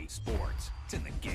talking sports. It's in the game.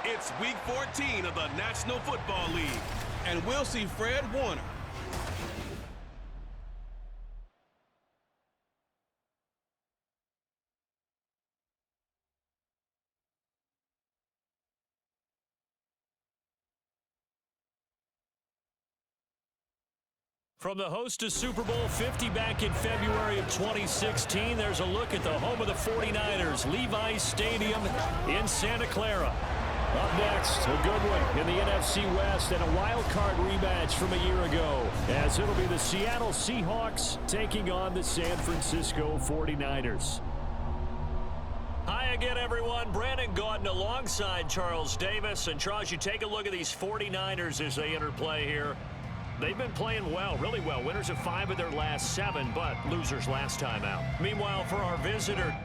It's Week 14 of the National Football League, and we'll see Fred Warner. From the host to Super Bowl 50 back in February of 2016, there's a look at the home of the 49ers, Levi's Stadium in Santa Clara. Up next, a good one in the NFC West and a wild card rematch from a year ago, as it'll be the Seattle Seahawks taking on the San Francisco 49ers. Hi again, everyone. Brandon Gaudin alongside Charles Davis. And Charles, you take a look at these 49ers as they enter play here. They've been playing well, really well. Winners of 5 of their last 7, but losers last time out. Meanwhile, for our visitor,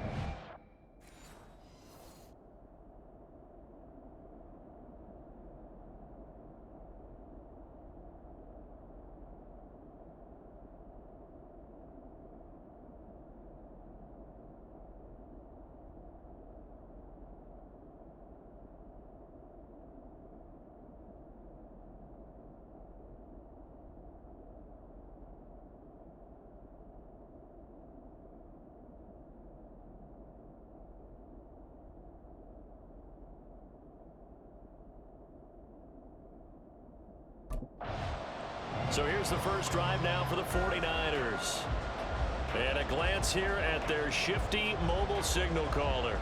so here's the first drive now for the 49ers. And a glance here at their shifty mobile signal caller.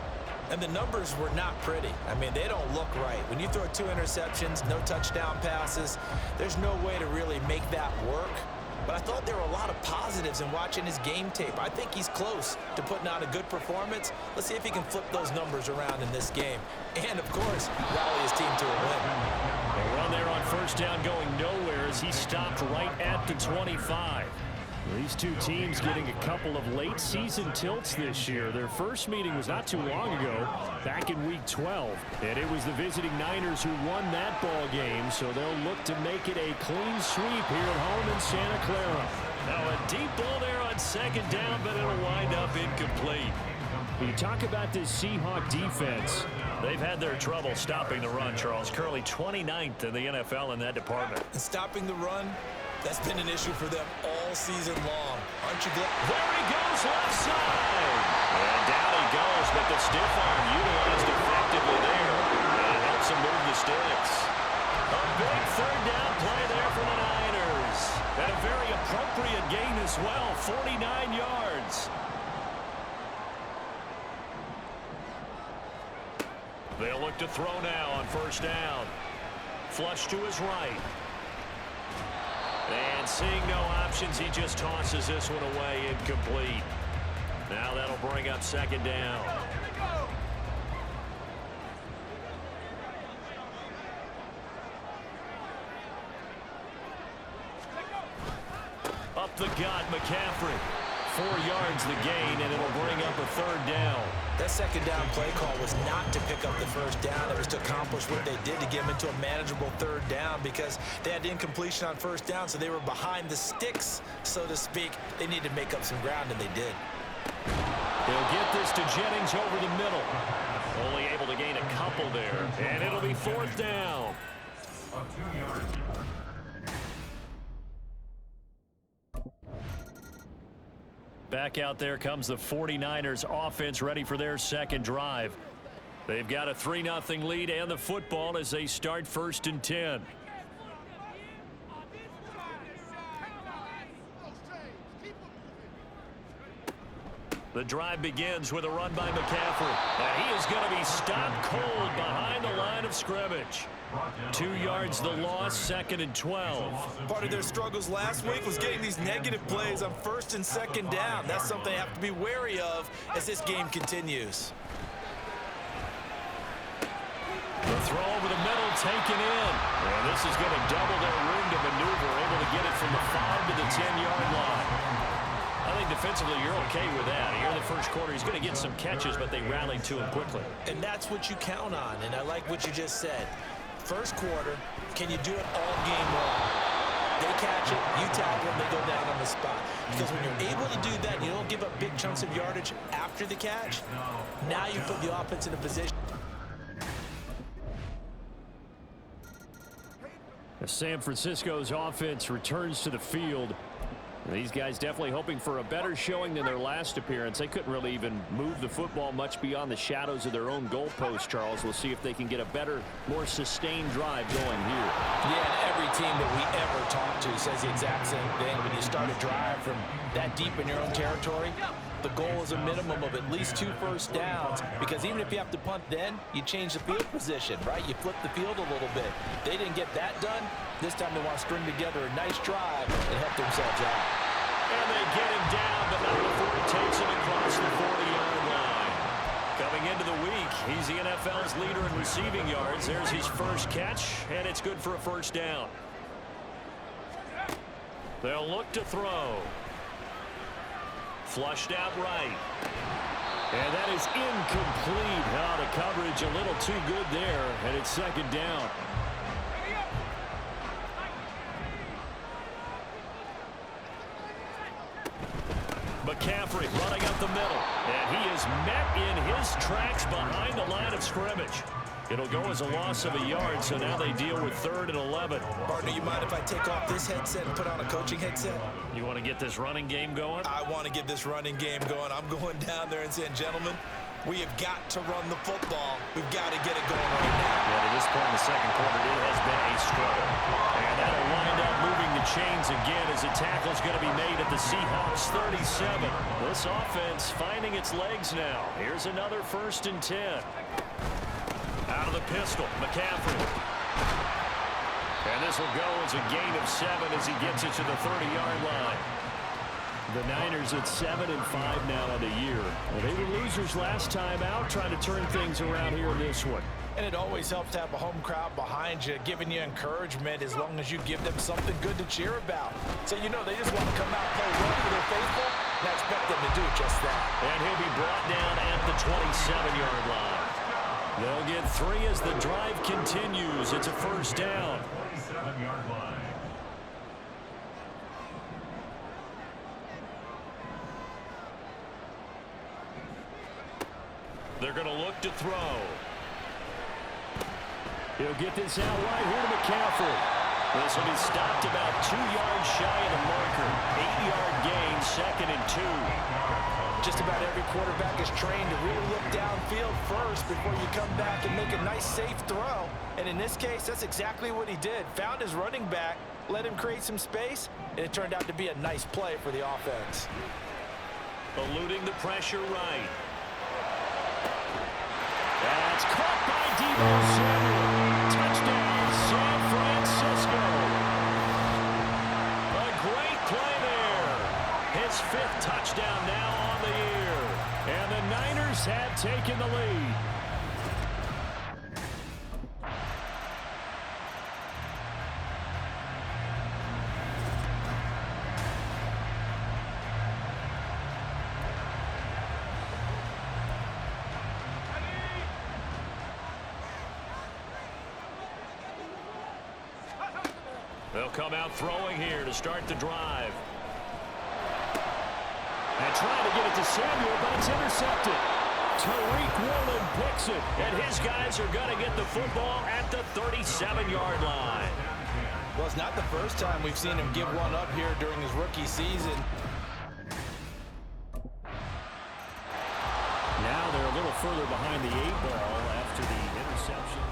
And the numbers were not pretty. I mean, they don't look right. When you throw 2 interceptions, no touchdown passes, there's no way to really make that work. But I thought there were a lot of positives in watching his game tape. I think he's close to putting out a good performance. Let's see if he can flip those numbers around in this game. And, of course, rally his team to a win. A run there on first down going nowhere as he stopped right at the 25. These two teams getting a couple of late season tilts this year. Their first meeting was not too long ago, back in Week 12. And it was the visiting Niners who won that ball game, so they'll look to make it a clean sweep here at home in Santa Clara. Now a deep ball there on second down, but it'll wind up incomplete. You talk about this Seahawk defense. They've had their trouble stopping the run, Charles. Currently 29th in the NFL in that department. And stopping the run, that's been an issue for them all season long. Aren't you glad? There he goes, left side. And down he goes, but the stiff arm utilized effectively there. And it helps him move the sticks. A big third down play there for the Niners. And a very appropriate gain as well, 49 yards. They'll look to throw now on first down. Flush to his right. And seeing no options, he just tosses this one away, incomplete. Now that'll bring up second down. Up the gut, McCaffrey. 4 yards the gain, and it'll bring up a third down. That second down play call was not to pick up the first down. It was to accomplish what they did to get them into a manageable third down because they had incompletion on first down, so they were behind the sticks, so to speak. They needed to make up some ground, and they did. They'll get this to Jennings over the middle. Only able to gain a couple there, and it'll be fourth down. Back out there comes the 49ers offense ready for their second drive. They've got a 3-0 lead and the football as they start first and 10. The drive begins with a run by McCaffrey. And he is going to be stopped cold behind the line of scrimmage. 2 yards the loss, second and 12. Part of their struggles last week was getting these negative plays on first and second down. That's something they have to be wary of as this game continues. The throw over the middle taken in. And this is going to double their room to maneuver, able to get it from the 5 to the 10-yard line. I think defensively you're okay with that. Here in the first quarter, he's going to get some catches, but they rallied to him quickly. And that's what you count on, and I like what you just said. First quarter, can you do it all game long? They catch it, you tackle them, they go down on the spot. Because when you're able to do that and you don't give up big chunks of yardage after the catch, now you put the offense in a position. San Francisco's offense returns to the field. These guys definitely hoping for a better showing than their last appearance. They couldn't really even move the football much beyond the shadows of their own goalpost, Charles. We'll see if they can get a better, more sustained drive going here. Yeah, and every team that we ever talk to says the exact same thing. When you start a drive from that deep in your own territory, the goal is a minimum of at least 2 first downs, because even if you have to punt then, you change the field position, right? You flip the field a little bit. They didn't get that done. This time they want to string together a nice drive and help themselves out. And they get him down, but not before it takes him across the 40-yard line. Coming into the week, he's the NFL's leader in receiving yards. There's his first catch, and it's good for a first down. They'll look to throw. Flushed out right. And that is incomplete. Now the coverage a little too good there, and it's second down. McCaffrey running up the middle. And he is met in his tracks behind the line of scrimmage. It'll go as a loss of a yard, so now they deal with 3rd and 11. Partner, you mind if I take off this headset and put on a coaching headset? You want to get this running game going? I want to get this running game going. I'm going down there and saying, gentlemen, we have got to run the football. We've got to get it going right now. Yeah, to this point in the second quarter, it has been a struggle. And that'll wind up moving the chains again as a tackle is going to be made at the Seahawks 37. This offense finding its legs now. Here's another 1st and 10. Out of the pistol, McCaffrey. And this will go as a gain of 7 as he gets it to the 30-yard line. The Niners at 7-5 now on the year. Well, they were losers last time out, trying to turn things around here in this one. And it always helps to have a home crowd behind you, giving you encouragement as long as you give them something good to cheer about. So, you know, they just want to come out and play well for their faithful, and I expect them to do just that. And he'll be brought down at the 27-yard line. They'll get 3 as the drive continues. It's a first down. 27-yard line. They're going to look to throw. He'll get this out right here to McCaffrey. This will be stopped about 2 yards shy of the marker. 8-yard gain, 2nd and 2. Just about every quarterback is trained to really look downfield first before you come back and make a nice, safe throw. And in this case, that's exactly what he did. Found his running back, let him create some space, and it turned out to be a nice play for the offense. Eluding the pressure right. That's caught by Deebo Samuel. Touchdown, San Francisco. A great play there. His 5th touchdown now on the year. And the Niners have taken the lead. They'll come out throwing here to start the drive. And trying to get it to Samuel, but it's intercepted. Tariq Woolen picks it, and his guys are going to get the football at the 37-yard line. Well, it's not the first time we've seen him give one up here during his rookie season. Now they're a little further behind the 8-ball after the interception.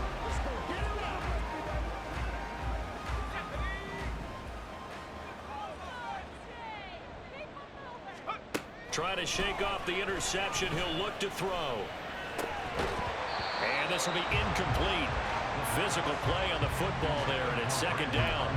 Trying to shake off the interception. He'll look to throw. And this will be incomplete. Physical play on the football there, and it's 2nd down.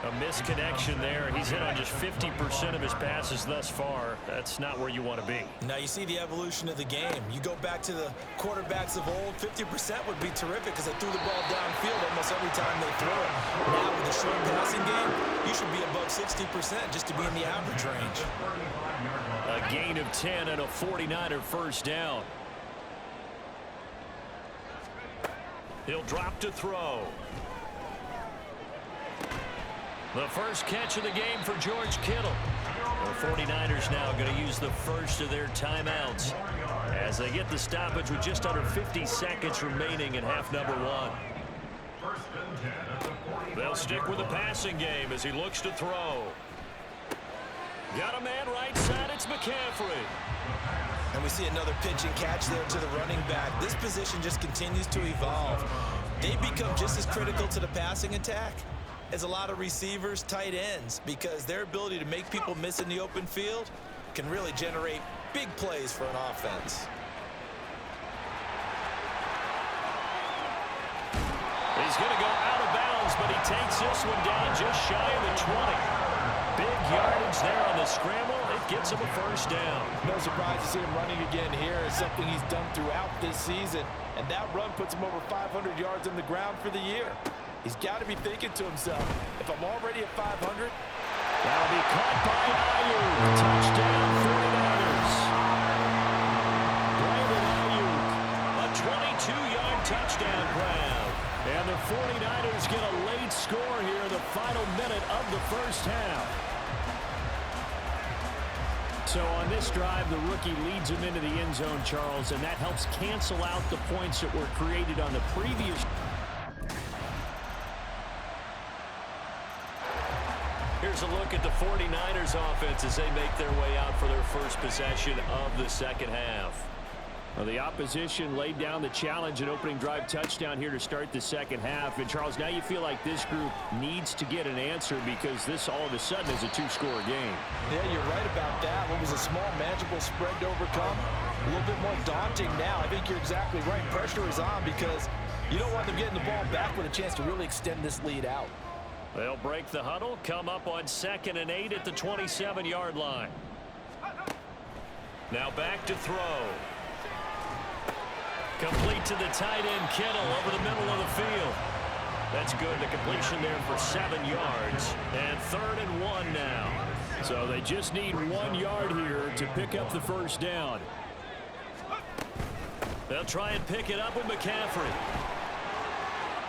A misconnection there. He's hit on just 50% of his passes thus far. That's not where you want to be. Now you see the evolution of the game. You go back to the quarterbacks of old, 50% would be terrific because they threw the ball downfield almost every time they threw it. Now with the short passing game, you should be above 60% just to be in the average range. A gain of 10 and a 49er first down. He'll drop to throw. The first catch of the game for George Kittle. The 49ers now going to use the first of their timeouts as they get the stoppage with just under 50 seconds remaining in half number 1. They'll stick with the passing game as he looks to throw. Got a man right side, it's McCaffrey. And we see another pitch and catch there to the running back. This position just continues to evolve. They become just as critical to the passing attack as a lot of receivers, tight ends, because their ability to make people miss in the open field can really generate big plays for an offense. He's going to go out of bounds, but he takes this one down just shy of the 20. Big yardage there on the scramble. It gets him a first down. No surprise to see him running again here. It's something he's done throughout this season. And that run puts him over 500 yards on the ground for the year. He's got to be thinking to himself, if I'm already at 500. That'll be caught by Ayuk. Touchdown 49ers. Brandon Ayuk. A 22-yard touchdown grab. And the 49ers get a late score here in the final minute of the first half. So on this drive, the rookie leads him into the end zone, Charles, and that helps cancel out the points that were created on the previous. Here's a look at the 49ers offense as they make their way out for their first possession of the second half. Well, the opposition laid down the challenge and opening drive touchdown here to start the second half. And, Charles, now you feel like this group needs to get an answer because this all of a sudden is a 2-score game. Yeah, you're right about that. What was a small, manageable spread to overcome, a little bit more daunting now. I think you're exactly right. Pressure is on because you don't want them getting the ball back with a chance to really extend this lead out. They'll break the huddle, come up on 2nd and 8 at the 27-yard line. Now back to throw. Complete to the tight end, Kittle, over the middle of the field. That's good. The completion there for 7 yards. And 3rd and 1 now. So they just need 1 yard here to pick up the first down. They'll try and pick it up with McCaffrey.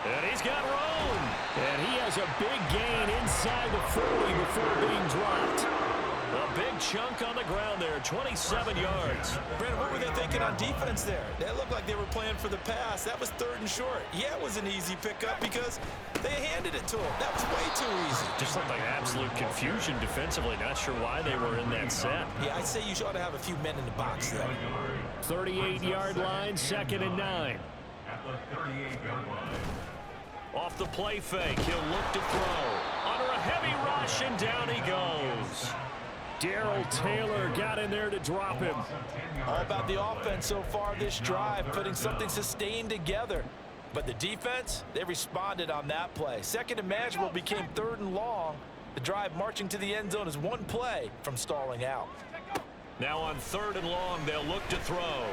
And he's got room. And he has a big gain inside the 40 before being dropped. A big chunk on the ground there, 27 yards. Brandon, what were they thinking on defense there? They looked like they were playing for the pass. That was 3rd and short. Yeah, it was an easy pickup because they handed it to him. That was way too easy. Just looked like absolute confusion defensively. Not sure why they were in that set. Yeah, I'd say you ought to have a few men in the box there. 38-yard line, 2nd and 9. Off the play fake, he'll look to throw. Under a heavy rush, and down he goes. Darrell Taylor got in there to drop him. All about the offense so far this drive, putting something sustained together. But the defense, they responded on that play. 2nd and manageable became 3rd and long. The drive marching to the end zone is one play from stalling out. Now on 3rd and long, they'll look to throw.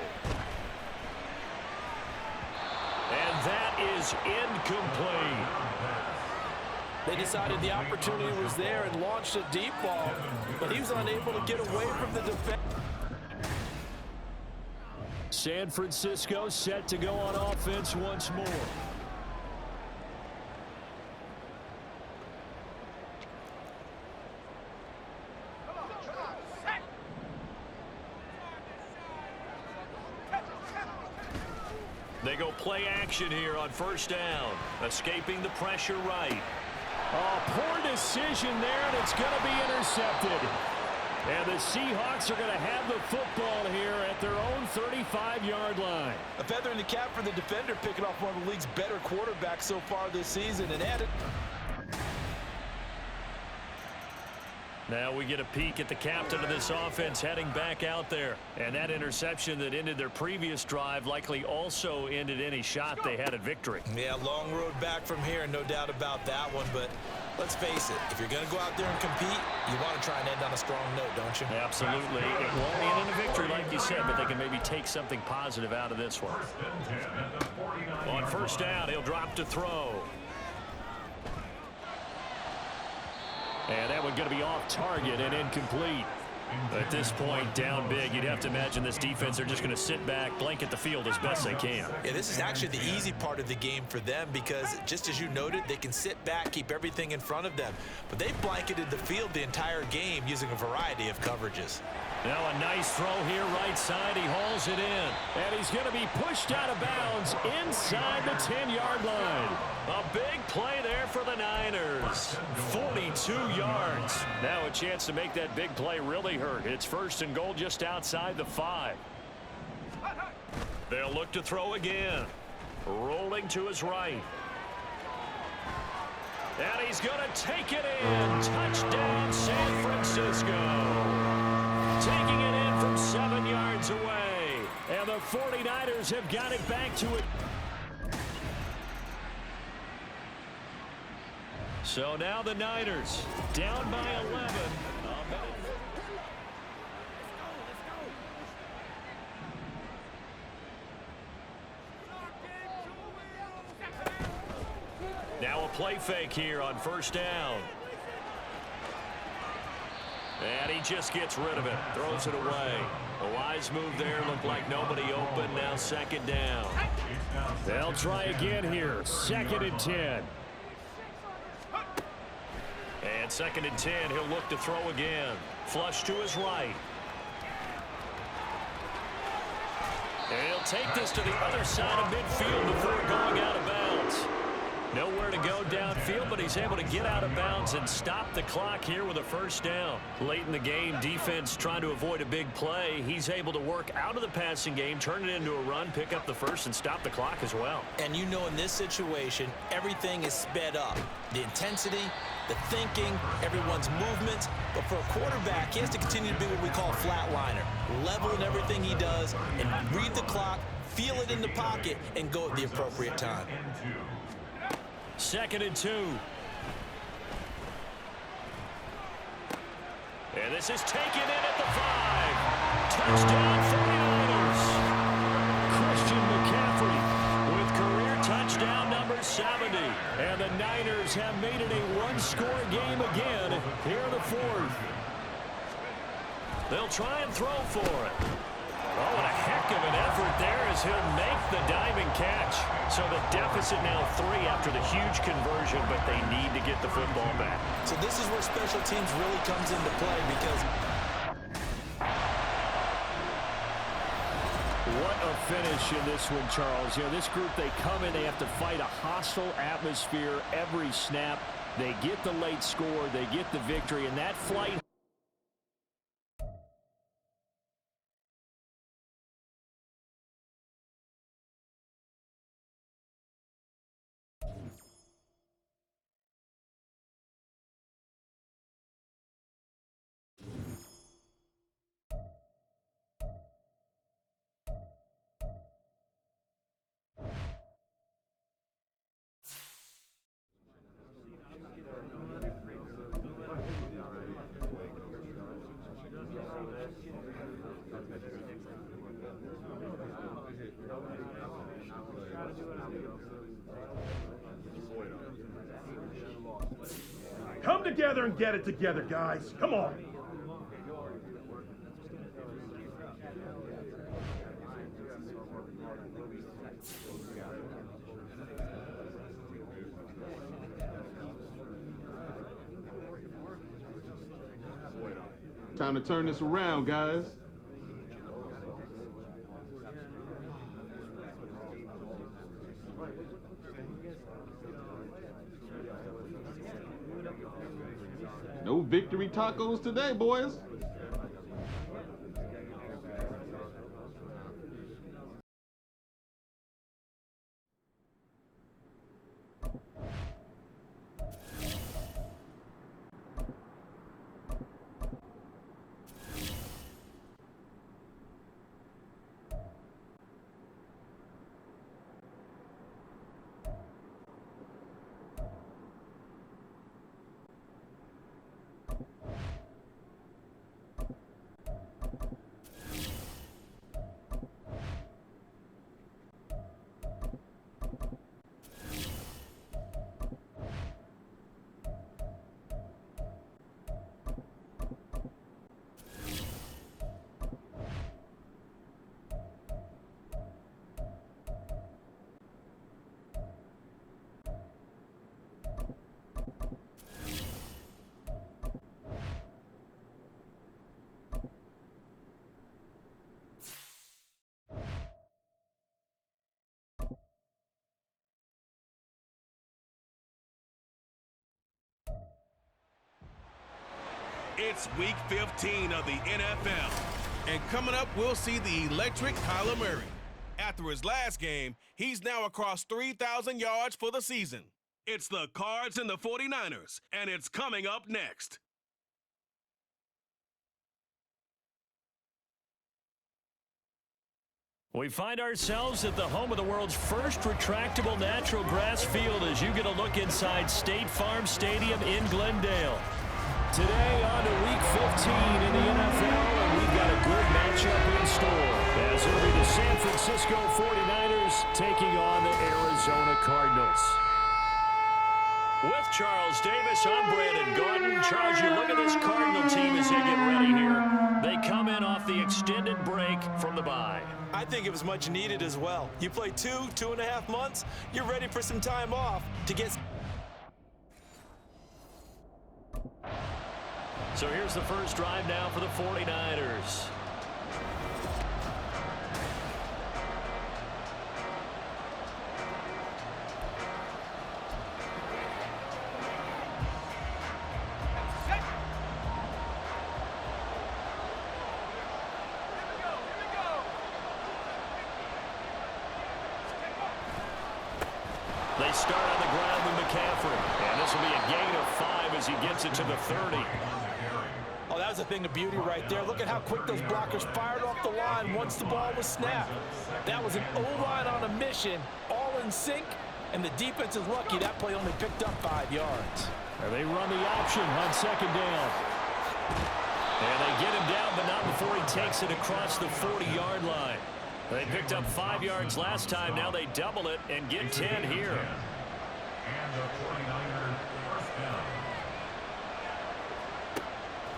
And that is incomplete. They decided the opportunity was there and launched a deep ball, but he was unable to get away from the defense. San Francisco set to go on offense once more. They go play action here on 1st down. Escaping the pressure right. Oh, poor decision there, and it's going to be intercepted. And the Seahawks are going to have the football here at their own 35-yard line. A feather in the cap for the defender, picking off one of the league's better quarterbacks so far this season, and added. Now we get a peek at the captain of this offense heading back out there. And that interception that ended their previous drive likely also ended any shot they had at victory. Yeah, long road back from here, no doubt about that one. But let's face it, if you're going to go out there and compete, you want to try and end on a strong note, don't you? Absolutely. It won't end in a victory like you said, but they can maybe take something positive out of this one. On 1st down, he'll drop to throw. And that one going to be off target and incomplete. At this point, down big, you'd have to imagine this defense are just going to sit back, blanket the field as best they can. Yeah, this is actually the easy part of the game for them because, just as you noted, they can sit back, keep everything in front of them. But they've blanketed the field the entire game using a variety of coverages. Now a nice throw here right side. He hauls it in. And he's going to be pushed out of bounds inside the 10-yard line. A big play there for the Niners. 42 yards. Now a chance to make that big play really hurt. It's 1st and goal just outside the 5. They'll look to throw again. Rolling to his right. And he's going to take it in. Touchdown, San Francisco. Taking it in from 7 yards away. And the 49ers have got it back to it. So now the Niners down by 11. Now a play fake here on 1st down. And he just gets rid of it. Throws it away. A wise move there. Looked like nobody open. Now 2nd down. They'll try again here. 2nd and 10. And 2nd and 10. He'll look to throw again. Flush to his right. And he'll take this to the other side of midfield before going out of bounds. Nowhere to go downfield, but he's able to get out of bounds and stop the clock here with a 1st down. Late in the game, defense trying to avoid a big play. He's able to work out of the passing game, turn it into a run, pick up the 1st, and stop the clock as well. And you know in this situation, everything is sped up. The intensity, the thinking, everyone's movements. But for a quarterback, he has to continue to be what we call a flatliner. Level in everything he does and read the clock, feel it in the pocket, and go at the appropriate time. 2nd and 2. And this is taken in at the 5. Touchdown 49ers. Christian McCaffrey with career touchdown number 70. And the Niners have made it a one-score game again here in the 4th. They'll try and throw for it. Oh, what a heck of an effort there as he'll make the diving catch. So the deficit now 3 after the huge conversion, but they need to get the football back. So this is where special teams really comes into play because what a finish in this one, Charles. You know, this group, they come in, they have to fight a hostile atmosphere every snap. They get the late score, they get the victory, and that flight. Come together and get it together, guys. Come on. Time to turn this around, guys. No victory tacos today, boys. It's week 15 of the NFL. And coming up, we'll see the electric Kyler Murray. After his last game, he's now across 3,000 yards for the season. It's the Cards and the 49ers, and it's coming up next. We find ourselves at the home of the world's first retractable natural grass field as you get a look inside State Farm Stadium in Glendale. Today on to week 15 in the NFL, and we've got a good matchup in store as it'll be the San Francisco 49ers taking on the Arizona Cardinals. With Charles Davis, I'm Brandon Gordon. Charles, you look at this Cardinal team as they get ready here. They come in off the extended break from the bye. I think it was much needed as well. You play 2.5 months, you're ready for some time off to get. So here's the first drive now for the 49ers. They start on the ground with McCaffrey, and this will be a gain of 5 as he gets it to the 30. Oh, that was a thing of beauty right there. Look at how quick those blockers fired off the line once the ball was snapped. That was an O-line on a mission, all in sync, and the defense is lucky that play only picked up 5 yards. And they run the option on second down. And they get him down, but not before he takes it across the 40-yard line. They picked up 5 yards last time. Now they double it and get 10 here. And the 49ers first down.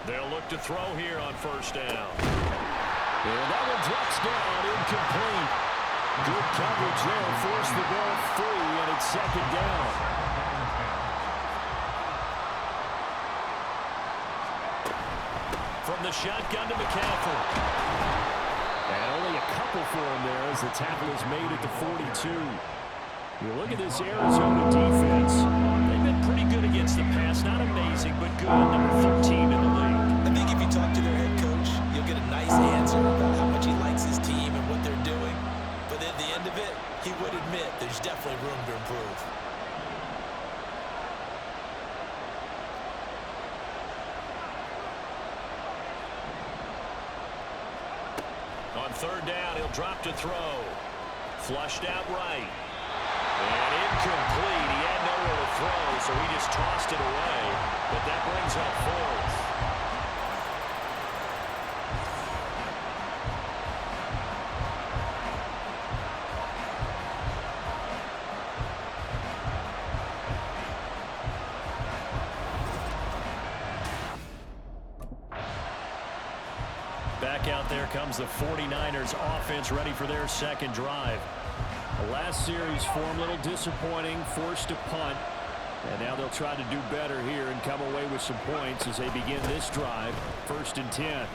They'll look to throw here on first down. And that one drops down, incomplete. Good coverage there, forced the ball free, and it's second down. from the shotgun to McCaffrey. And only a couple for him there as the tackle is made at the 42. You look at this Arizona defense. They've been pretty good against the pass. Not amazing, but good. Number 13 in the league. I think if you talk to their head coach, you'll get a nice answer about how much he likes his team and what they're doing. But at the end of it, he would admit there's definitely room to improve. On third down, he'll drop to throw. Flushed out right. And incomplete. He had nowhere to throw, so he just tossed it away. But that brings up fourth. Back out there comes the 49ers offense ready for their second drive. The last series for them a little disappointing, forced to punt. And now they'll try to do better here and come away with some points as they begin this drive. 1st and 10. An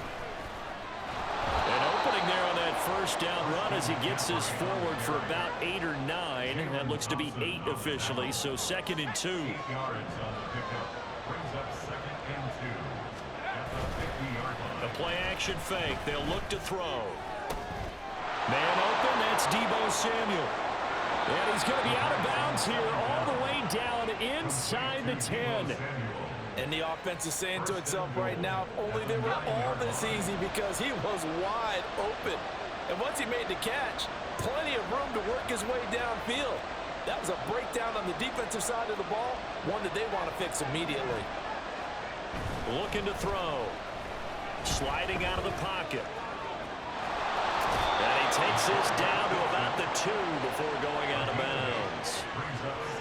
opening there on that first down run as he gets this forward for about 8 or 9. That looks to be 8 officially, so 2nd and 2. 8 yards on the pickup. Brings up 2nd and 2. At the 50-yard line. The play action fake. They'll look to throw. Man open. That's Deebo Samuel. And he's going to be out of bounds here all the way down inside the 10. And the offense is saying to itself right now, if only they were all this easy, because he was wide open. And once he made the catch, plenty of room to work his way downfield. That was a breakdown on the defensive side of the ball, one that they want to fix immediately. Looking to throw. Sliding out of the pocket. And he takes this down to about the 2 before going out of bounds.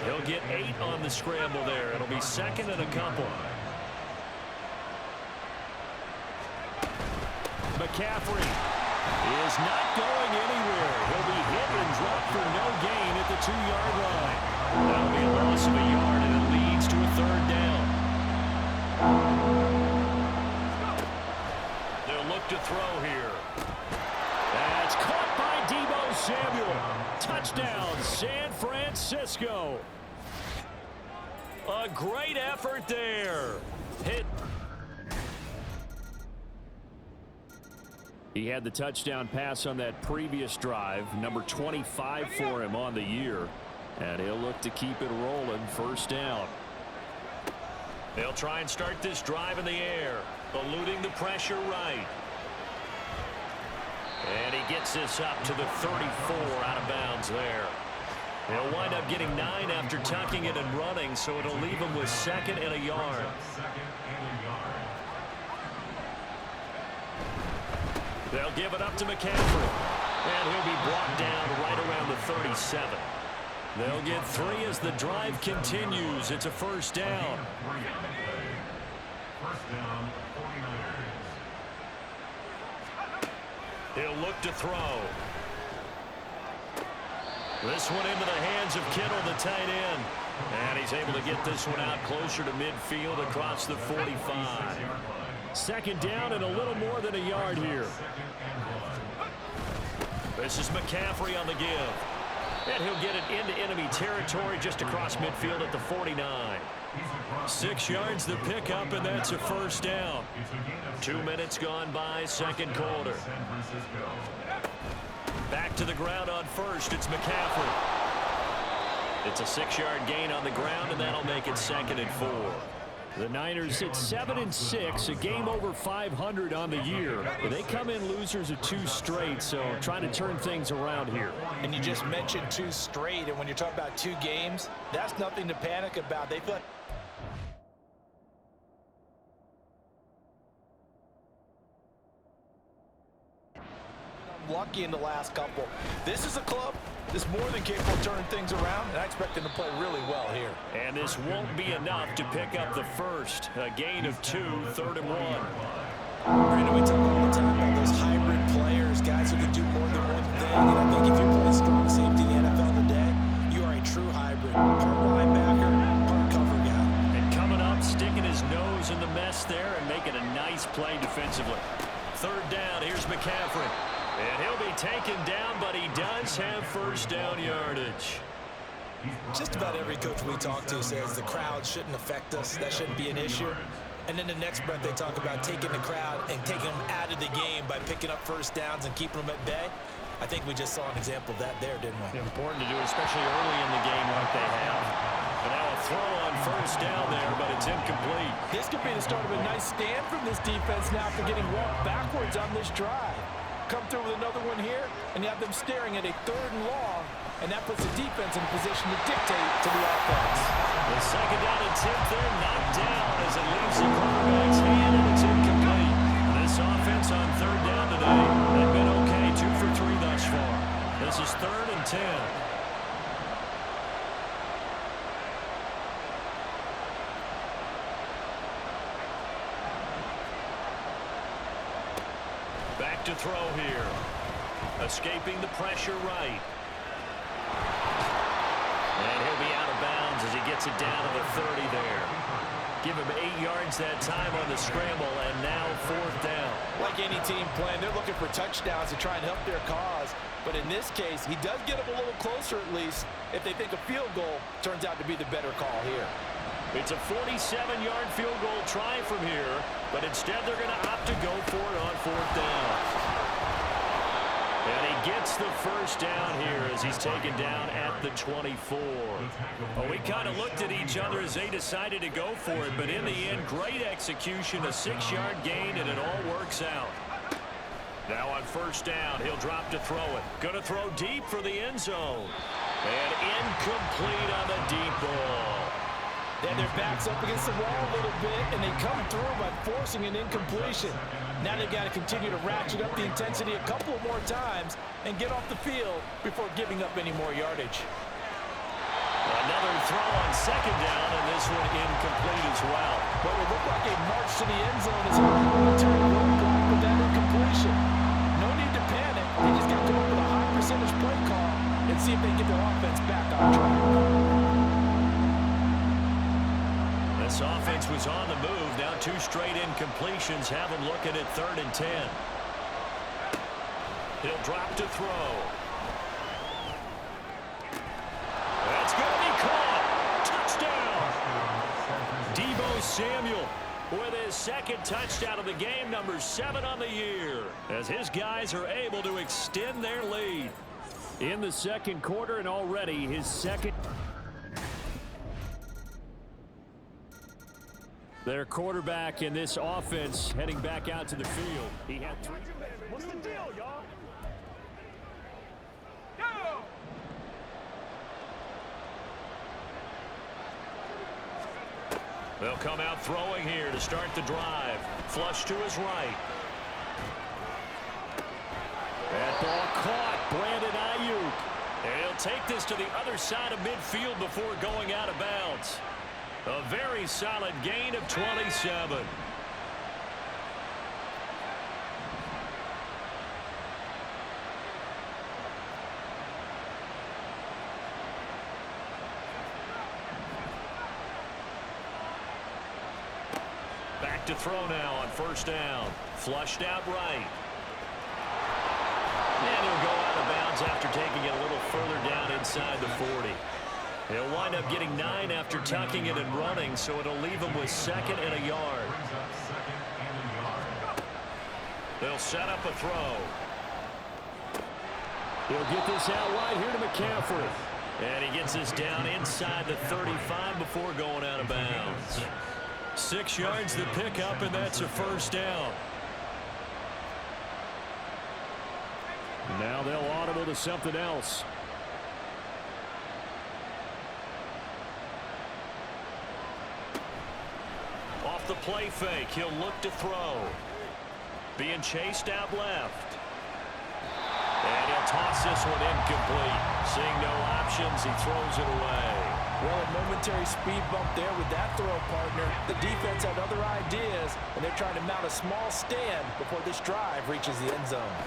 He'll get 8 on the scramble there. It'll be 2nd and a couple. McCaffrey is not going anywhere. He'll be hit and dropped for no gain at the 2-yard line. That'll be a loss of a yard, and it leads to a 3rd down. They'll look to throw here. That's caught by Deebo Samuel. Touchdown, San Francisco. A great effort there. Hit. He had the touchdown pass on that previous drive, number 25 for him on the year. And he'll look to keep it rolling. 1st down. They'll try and start this drive in the air, eluding the pressure right. And he gets this up to the 34, out of bounds there. He'll wind up getting 9 after tucking it and running, so it'll leave him with 2nd and a yard. They'll give it up to McCaffrey. And he'll be brought down right around the 37. They'll get 3 as the drive continues. It's a 1st down. 1st down, 49ers. He'll look to throw. This one into the hands of Kittle, the tight end. And he's able to get this one out closer to midfield across the 45. 2nd down and a little more than a yard here. This is McCaffrey on the give. And he'll get it into enemy territory just across midfield at the 49. 6 yards the pickup, and that's a 1st down. 2 minutes gone by, 2nd quarter. Back to the ground on 1st. It's McCaffrey. It's a 6-yard gain on the ground, and that'll make it 2nd and 4. The Niners at 7-6, a game over 500 on the year. They come in losers of 2 straight, so trying to turn things around here. And you just mentioned 2 straight, and when you're talking about 2 games, that's nothing to panic about. They feel lucky in the last couple. This is a club that's more than capable of turning things around, and I expect them to play really well here. And this won't be enough to pick up the first. A gain of 2, 3rd and 1. Brandon, we talk all the time about those hybrid players, guys who can do more than one thing, and I think if you're playing strong safety in the NFL today, you are a true hybrid. Part linebacker, part cover guy. And coming up, sticking his nose causing the mess there and making a nice play defensively. Third down, here's McCaffrey. And he'll be taken down, but he does have first down yardage. Just about every coach we talk to says the crowd shouldn't affect us. That shouldn't be an issue. And then the next breath they talk about taking the crowd and taking them out of the game by picking up first downs and keeping them at bay. I think we just saw an example of that there, didn't we? Important to do, especially early in the game like they have. But now a throw on first down there, but it's incomplete. This could be the start of a nice stand from this defense now after getting walked backwards on this drive. Come through with another one here, and you have them staring at a 3rd and long, and that puts the defense in a position to dictate to the offense. The second down attempt there knocked down as it leaves the quarterback's hand, and it's incomplete. This offense on 3rd down today, they've been okay, 2 for 3 thus far. This is 3rd and 10. Back to throw here. Escaping the pressure right. And he'll be out of bounds as he gets it down to the 30 there. Give him 8 yards that time on the scramble, and now 4th down. Like any team playing, they're looking for touchdowns to try and help their cause. But in this case, he does get them a little closer at least if they think a field goal turns out to be the better call here. It's a 47-yard field goal try from here, but instead they're going to opt to go for it on 4th down. And he gets the first down here as he's taken down at the 24. Well, we kind of looked at each other as they decided to go for it, but in the end, great execution, a 6-yard gain, and it all works out. Now on first down, he'll drop to throw it. Going to throw deep for the end zone. And incomplete on the deep ball. They have their backs up against the wall a little bit, and they come through by forcing an incompletion. Now they've got to continue to ratchet up the intensity a couple more times and get off the field before giving up any more yardage. Another throw on second down, and this one incomplete as well. What would look like a march to the end zone is a momentary roadblock with that incompletion. No need to panic. They just got to come up with a high percentage play call and see if they can get their offense back on track. This offense was on the move. Now 2 straight incompletions have them looking at 3rd and 10. He'll drop to throw. That's going to be caught. Touchdown. Deebo Samuel with his 2nd touchdown of the game, number 7 on the year, as his guys are able to extend their lead in the 2nd quarter, and already his 2nd. Their quarterback in this offense heading back out to the field. He had 3. What's the deal, y'all? Go! They'll come out throwing here to start the drive. Flush to his right. That ball caught. Brandon Ayuk. And he'll take this to the other side of midfield before going out of bounds. A very solid gain of 27. Back to throw now on first down. Flushed out right. And he'll go out of bounds after taking it a little further down inside the 40. He'll wind up getting 9 after tucking it and running, so it'll leave him with 2nd and a yard. They'll set up a throw. He'll get this out wide here to McCaffrey. And he gets this down inside the 35 before going out of bounds. 6 yards to pick up, and that's a first down. Now they'll audible to something else. Off the play fake, he'll look to throw. Being chased out left. And he'll toss this one incomplete. Seeing no options, he throws it away. Well, a momentary speed bump there with that throw, partner. The defense had other ideas, and they're trying to mount a small stand before this drive reaches the end zone.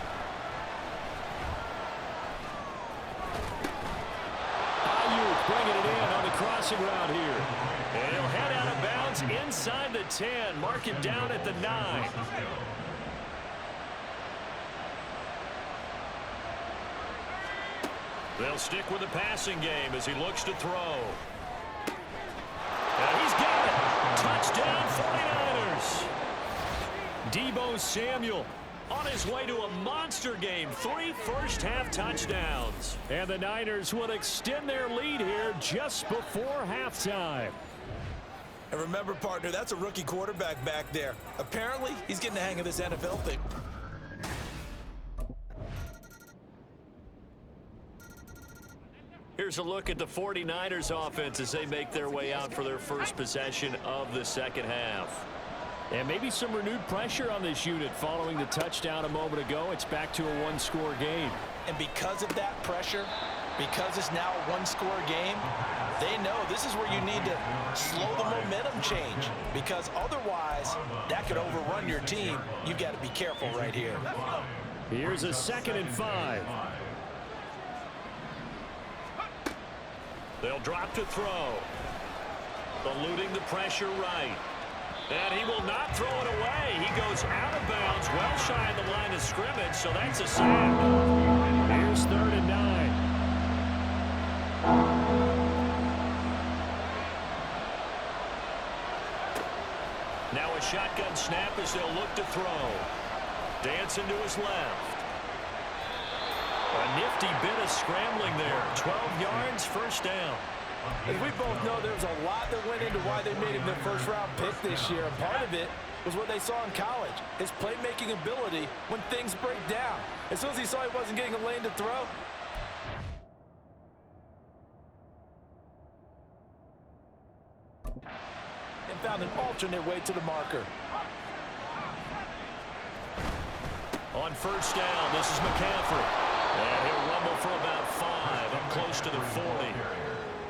Ayuk bringing it in on the crossing route here. And he'll head out of bounds downs inside the 10. Mark it down at the 9. They'll stick with the passing game as he looks to throw. And he's got it. Touchdown 49ers. Deebo Samuel on his way to a monster game. 3 first-half touchdowns. And the Niners will extend their lead here just before halftime. And remember, partner, that's a rookie quarterback back there. Apparently, he's getting the hang of this NFL thing. Here's a look at the 49ers offense as they make their way out for their first possession of the second half. And maybe some renewed pressure on this unit following the touchdown a moment ago. It's back to a one-score game. And because of that pressure, because it's now a one-score game, they know this is where you need to slow the momentum change, because otherwise that could overrun your team. You've got to be careful right here. Here's a 2nd and 5. They'll drop to throw. Eluding the pressure right. And he will not throw it away. He goes out of bounds, well shy of the line of scrimmage, so that's a sack. Here's 3rd and 9. Now a shotgun snap as they'll look to throw. Dancing to his left. A nifty bit of scrambling there. 12 yards, first down. As we both know, there's a lot that went into why they made him their first-round pick this year. And part of it was what they saw in college, his playmaking ability when things break down. As soon as he saw he wasn't getting a lane to throw, and found an alternate way to the marker. On first down, this is McCaffrey. And he'll rumble for about 5, up close to the 40.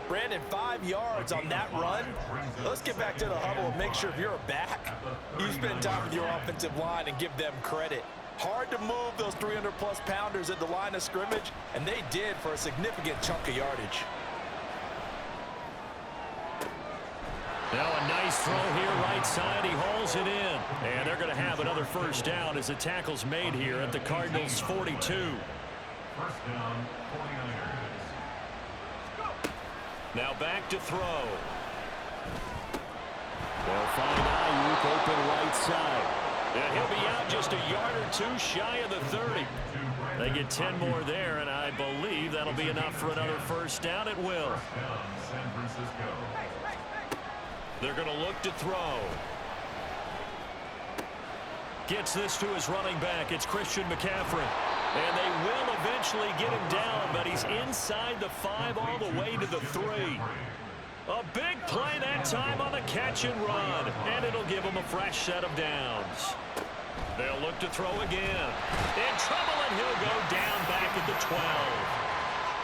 Brandon, 5 yards on that run. Let's get back to the huddle and make sure if you're a back, you spend time with your offensive line and give them credit. Hard to move those 300-plus pounders at the line of scrimmage, and they did for a significant chunk of yardage. Now a nice throw here right side. He hauls it in. And they're going to have another first down as the tackle's made here at the Cardinals' 42. First down, 49ers. Now back to throw. They'll find Ayuk open right side. And he'll be out just a yard or 2 shy of the 30. They get 10 more there, and I believe that'll be enough for another first down. It will. First down, San Francisco. They're going to look to throw. Gets this to his running back. It's Christian McCaffrey. And they will eventually get him down, but he's inside the 5 all the way to the 3. A big play that time on the catch and run, and it'll give him a fresh set of downs. They'll look to throw again. In trouble, and he'll go down back at the 12.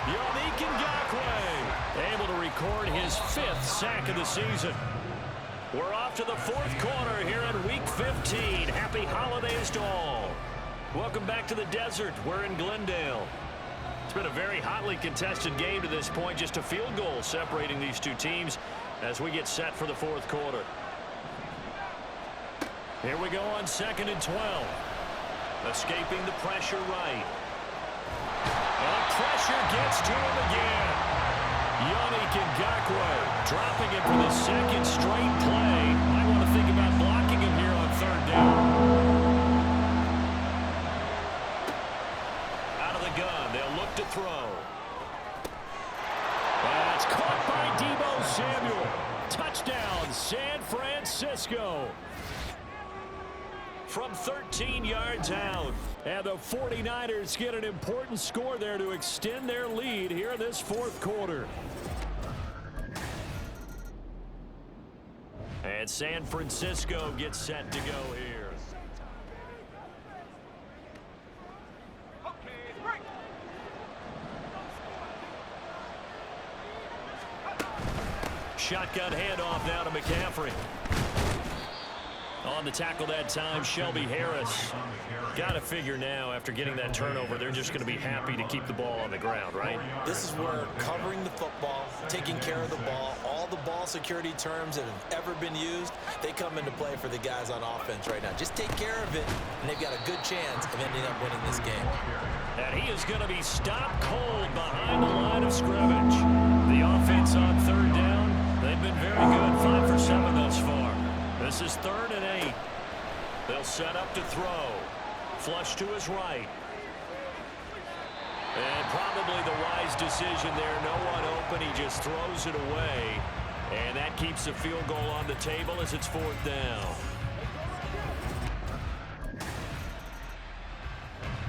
Yannick Ngakoue able to record his 5th sack of the season. We're off to the 4th quarter here in Week 15. Happy holidays to all. Welcome back to the desert. We're in Glendale. It's been a very hotly contested game to this point. Just a field goal separating these two teams as we get set for the 4th quarter. Here we go on 2nd and 12. Escaping the pressure right. And pressure gets to him again. Yannick Ngakoue dropping it for the 2nd straight play. Might want to think about blocking him here on 3rd down. Out of the gun, they'll look to throw. That's caught by Deebo Samuel. Touchdown, San Francisco. From 13 yards out. And the 49ers get an important score there to extend their lead here in this 4th quarter. And San Francisco gets set to go here. Shotgun handoff now to McCaffrey. On the tackle that time, Shelby Harris. Got to figure now, after getting that turnover, they're just going to be happy to keep the ball on the ground, right? This is where covering the football, taking care of the ball, all the ball security terms that have ever been used, they come into play for the guys on offense right now. Just take care of it, and they've got a good chance of ending up winning this game. And he is going to be stopped cold behind the line of scrimmage. The offense on third down, they've been very good, 5 for 7 thus far. This is 3rd and 8. They'll set up to throw. Flush to his right. And probably the wise decision there. No one open. He just throws it away. And that keeps the field goal on the table as it's 4th down.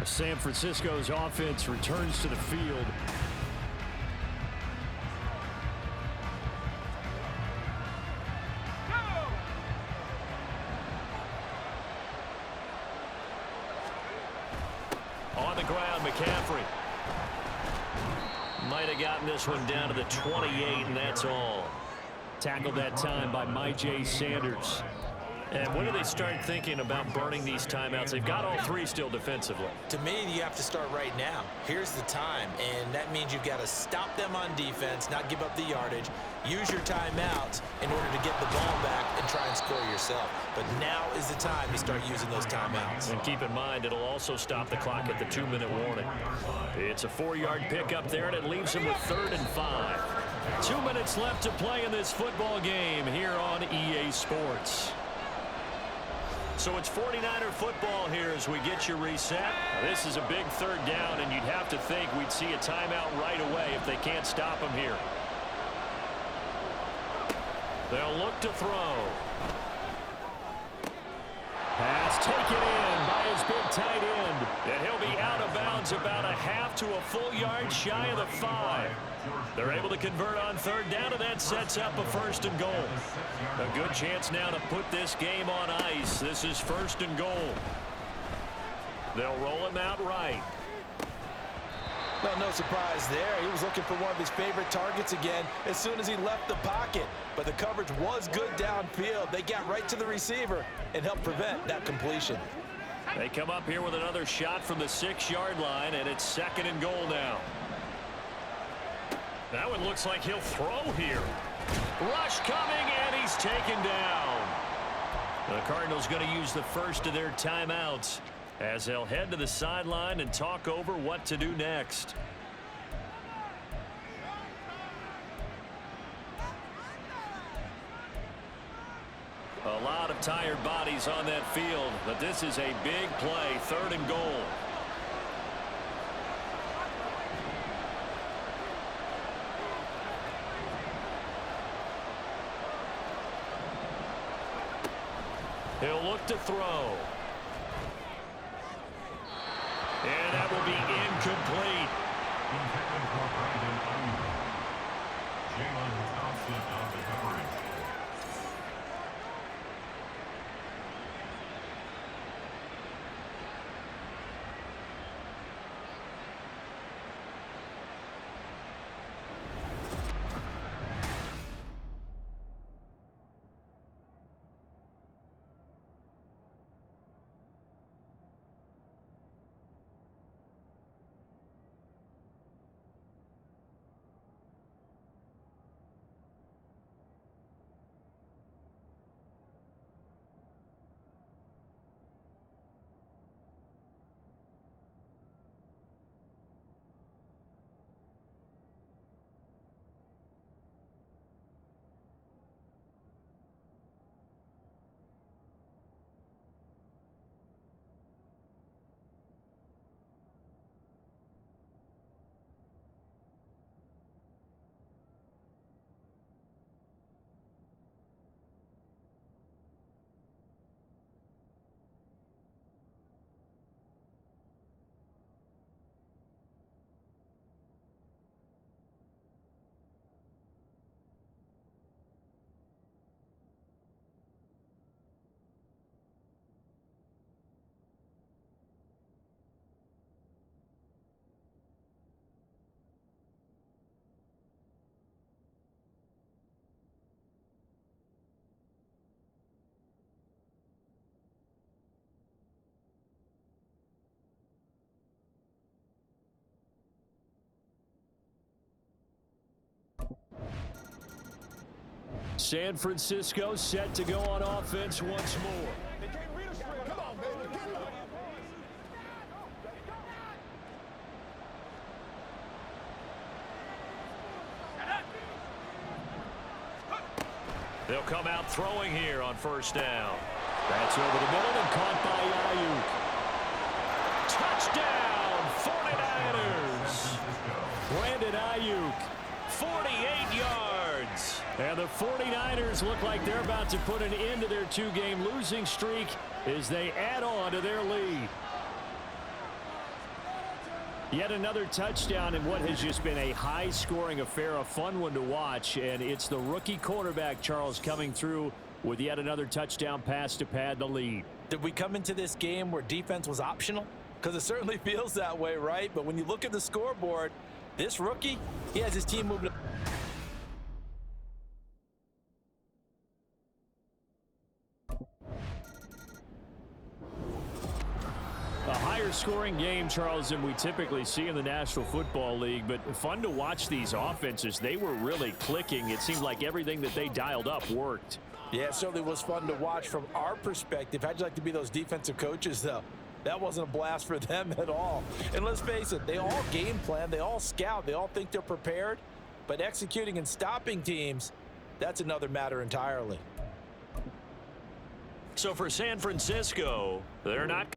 San Francisco's offense returns to the field. On the ground, McCaffrey. Might have gotten this one down to the 28, and that's all. Tackled that time by J. Sanders. And when do they start thinking about burning these timeouts? They've got all 3 still defensively. To me, you have to start right now. Here's the time, and that means you've got to stop them on defense, not give up the yardage, use your timeouts in order to get the ball back and try and score yourself. But now is the time to start using those timeouts. And keep in mind, it'll also stop the clock at the 2-minute warning. It's a 4-yard pickup there, and it leaves them with 3rd and 5. 2 minutes left to play in this football game here on EA Sports. So it's 49er football here as we get you reset. Now, this is a big 3rd down, and you'd have to think we'd see a timeout right away if they can't stop him here. They'll look to throw. Pass taken in by his big tight end. And he'll be out of bounds about a half to a full yard shy of the 5. They're able to convert on 3rd down, and that sets up a 1st and goal. A good chance now to put this game on ice. This is 1st and goal. They'll roll him out right. Well, no surprise there. He was looking for one of his favorite targets again as soon as he left the pocket. But the coverage was good downfield. They got right to the receiver and helped prevent that completion. They come up here with another shot from the 6-yard line, and it's 2nd and goal now. That one looks like he'll throw here. Rush coming, and he's taken down. The Cardinals going to use the first of their timeouts as they'll head to the sideline and talk over what to do next. A lot of tired bodies on that field, but this is a big play, 3rd and goal. He'll look to throw. And that will be incomplete. Intended for Brandon Ayuk. Jalen Thompson on the coverage. San Francisco set to go on offense once more. They'll come out throwing here on first down. That's over the middle and caught by Ayuk. Touchdown, 49ers. Brandon Ayuk, 48 yards. And the 49ers look like they're about to put an end to their two-game losing streak as they add on to their lead. Yet another touchdown in what has just been a high-scoring affair, a fun one to watch, and it's the rookie quarterback, Charles, coming through with yet another touchdown pass to pad the lead. Did we come into this game where defense was optional? Because it certainly feels that way, right? But when you look at the scoreboard, this rookie, he has his team moving. A higher scoring game, Charles, than we typically see in the National Football League, but fun to watch these offenses. They were really clicking. It seemed like everything that they dialed up worked. Yeah, it certainly was fun to watch from our perspective. How'd you like to be those defensive coaches, though? That wasn't a blast for them at all. And let's face it, they all game plan, they all scout, they all think they're prepared, but executing and stopping teams, that's another matter entirely. So for San Francisco, they're not